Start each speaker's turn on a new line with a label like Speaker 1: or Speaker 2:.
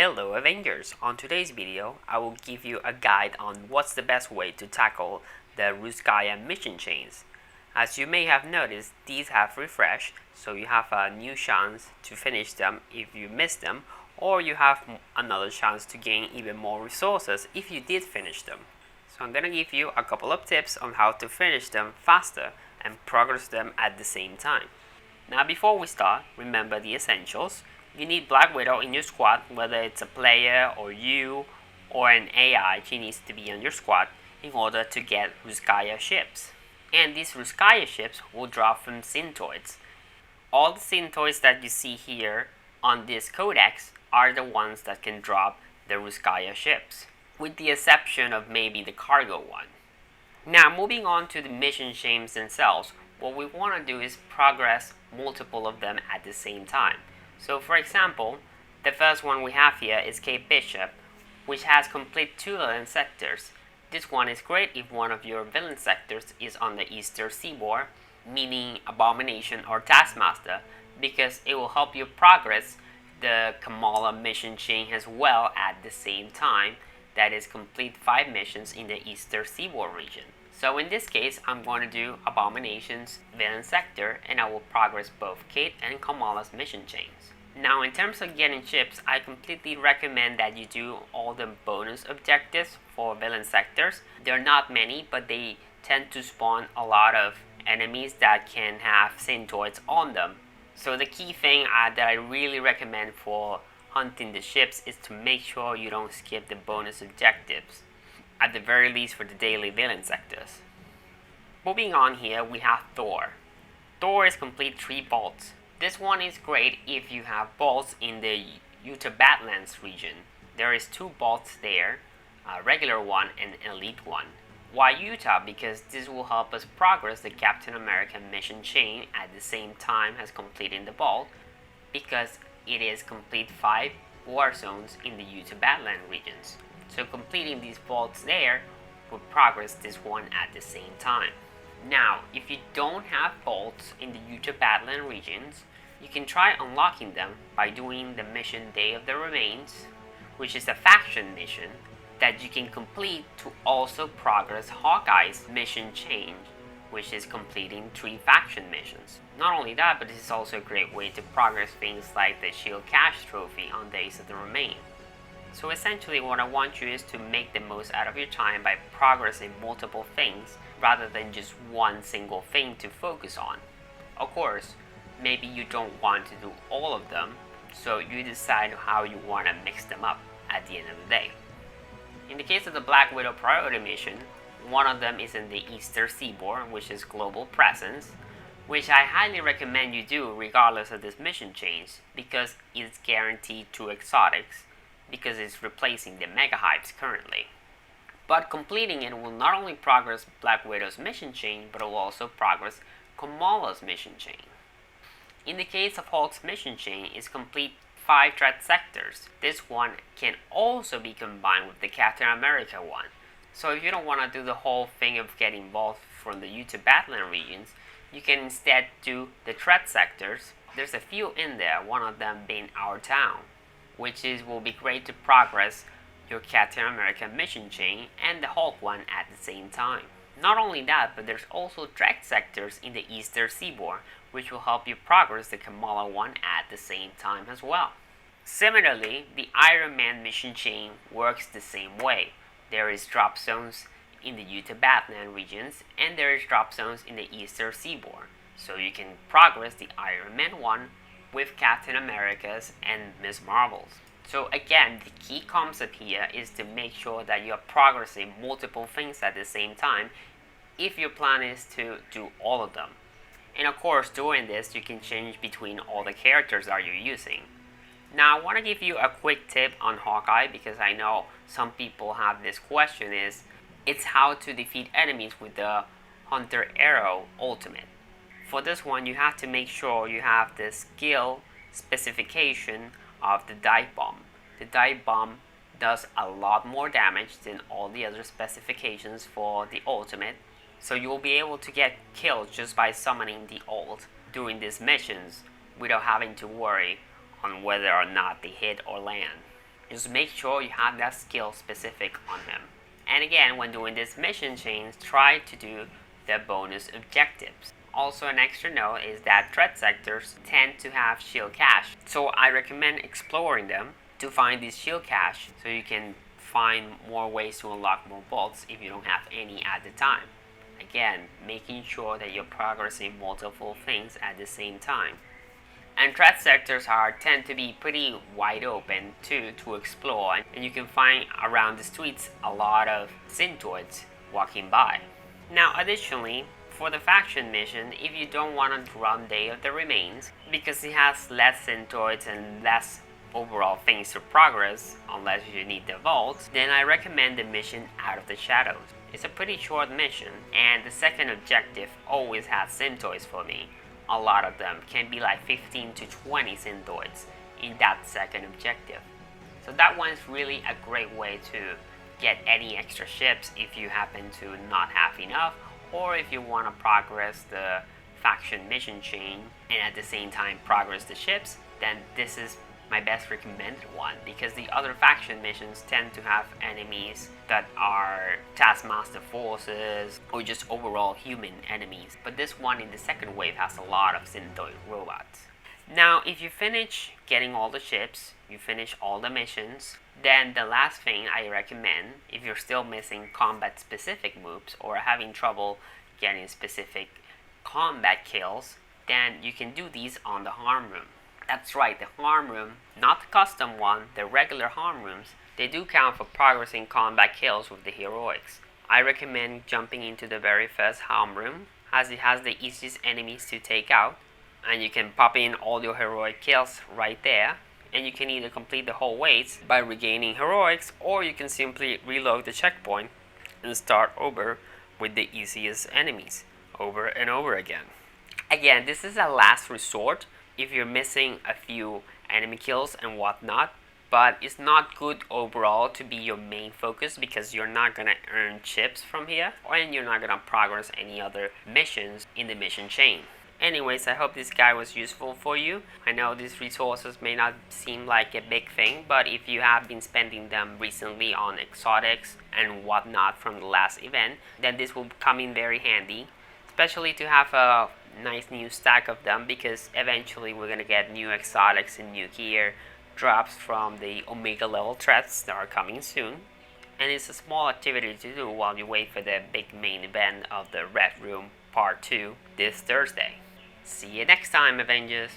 Speaker 1: Hello Avengers! On today's video, I will give you a guide on what's the best way to tackle the Rooskaya mission chains. As you may have noticed, these have refreshed, so you have a new chance to finish them if you missed them, or you have another chance to gain even more resources if you did finish them. So I'm gonna give you a couple of tips on how to finish them faster and progress them at the same time. Now before we start, remember the essentials. You need Black Widow in your squad, whether it's a player or you or an AI, she needs to be on your squad in order to get Rooskaya ships. And these Rooskaya ships will drop from Syntoids. All the Syntoids that you see here on this codex are the ones that can drop the Rooskaya ships, with the exception of maybe the cargo one. Now moving on to the mission chains themselves, what we want to do is progress multiple of them at the same time. So for example, the first one we have here is Cape Bishop, which has complete 2 villain sectors. This one is great if one of your villain sectors is on the eastern seaboard, meaning Abomination or Taskmaster, because it will help you progress the Kamala mission chain as well at the same time. That is complete 5 missions in the eastern seaboard region. So in this case, I'm going to do Abomination's villain sector, and I will progress both Kate and Kamala's mission chains. Now in terms of getting ships, I completely recommend that you do all the bonus objectives for villain sectors. They're not many, but they tend to spawn a lot of enemies that can have Syntoids on them. So the key thing that I really recommend for hunting the ships is to make sure you don't skip the bonus objectives, at the very least for the daily villain sectors. Moving on here, we have Thor. Thor is complete 3 bolts. This one is great if you have bolts in the Utah Badlands region. There is 2 bolts there, a regular one and elite one. Why Utah? Because this will help us progress the Captain America mission chain at the same time as completing the bolt, because it is complete 5 war zones in the Utah Badlands regions. So completing these bolts there will progress this one at the same time. Now, if you don't have bolts in the Utah Badlands regions, you can try unlocking them by doing the mission Day of the Remains, which is a faction mission that you can complete to also progress Hawkeye's mission chain, which is completing 3 faction missions. Not only that, but this is also a great way to progress things like the Shield Cash Trophy on Days of the Remain. So essentially what I want you is to make the most out of your time by progressing multiple things rather than just one single thing to focus on. Of course, maybe you don't want to do all of them, so you decide how you want to mix them up at the end of the day. In the case of the Black Widow priority mission, one of them is in the Eastern Seaboard, which is Global Presence, which I highly recommend you do regardless of this mission change, because it's guaranteed 2 exotics, because it's replacing the Mega Hypes currently. But completing it will not only progress Black Widow's mission chain, but it will also progress Kamala's mission chain. In the case of Hulk's mission chain, it's complete 5 threat sectors. This one can also be combined with the Captain America one. So if you don't want to do the whole thing of getting involved from the Utah Badlands regions, you can instead do the threat sectors. There's a few in there, one of them being Our Town, which will be great to progress your Captain America mission chain and the Hulk one at the same time. Not only that, but there's also threat sectors in the Eastern Seaboard, which will help you progress the Kamala one at the same time as well. Similarly, the Iron Man mission chain works the same way. There is drop zones in the Utah Badlands regions, and there is drop zones in the Eastern Seaboard. So you can progress the Iron Man one with Captain America's and Ms. Marvel's. So again, the key concept here is to make sure that you are progressing multiple things at the same time if your plan is to do all of them. And of course, doing this, you can change between all the characters that you're using. Now, I want to give you a quick tip on Hawkeye, because I know some people have this question, it's how to defeat enemies with the Hunter Arrow Ultimate. For this one, you have to make sure you have the skill specification of the dive bomb. The dive bomb does a lot more damage than all the other specifications for the ultimate, so you will be able to get killed just by summoning the ult during these missions without having to worry on whether or not they hit or land. Just make sure you have that skill specific on him. And again, when doing this mission chains, try to do the bonus objectives. Also, an extra note is that threat sectors tend to have shield cache, so I recommend exploring them to find these shield cache so you can find more ways to unlock more bolts if you don't have any at the time. Again, making sure that you're progressing multiple things at the same time. And threat sectors tend to be pretty wide open too to explore, and you can find around the streets a lot of Syntoids walking by. Now additionally, for the faction mission, if you don't want to run Day of the Remains, because it has less Syntoids and less overall things to progress, unless you need the vault, then I recommend the mission Out of the Shadows. It's a pretty short mission, and the second objective always has Syntoids for me. A lot of them can be like 15 to 20 Syntoids in that second objective. So that one's really a great way to get any extra ships if you happen to not have enough, or if you want to progress the faction mission chain and at the same time progress the ships, then this is my best recommended one, because the other faction missions tend to have enemies that are Taskmaster forces or just overall human enemies, but this one in the second wave has a lot of Syntoid robots. Now if you finish getting all the ships, you finish all the missions, then the last thing I recommend, if you're still missing combat specific moves or having trouble getting specific combat kills, then you can do these on the harm room. That's right, the harm room, not the custom one, the regular harm rooms, they do count for progressing combat kills with the heroics. I recommend jumping into the very first harm room, as it has the easiest enemies to take out, and you can pop in all your heroic kills right there, and you can either complete the whole waves by regaining heroics, or you can simply reload the checkpoint and start over with the easiest enemies over and over again. Again, this is a last resort if you're missing a few enemy kills and whatnot, but it's not good overall to be your main focus, because you're not gonna earn chips from here, and you're not gonna progress any other missions in the mission chain. Anyways, I hope this guide was useful for you. I know these resources may not seem like a big thing, but if you have been spending them recently on exotics and whatnot from the last event, then this will come in very handy, especially to have a nice new stack of them, because eventually we're gonna get new exotics and new gear drops from the Omega level threats that are coming soon. And it's a small activity to do while you wait for the big main event of the Red Room Part 2 this Thursday. See you next time, Avengers!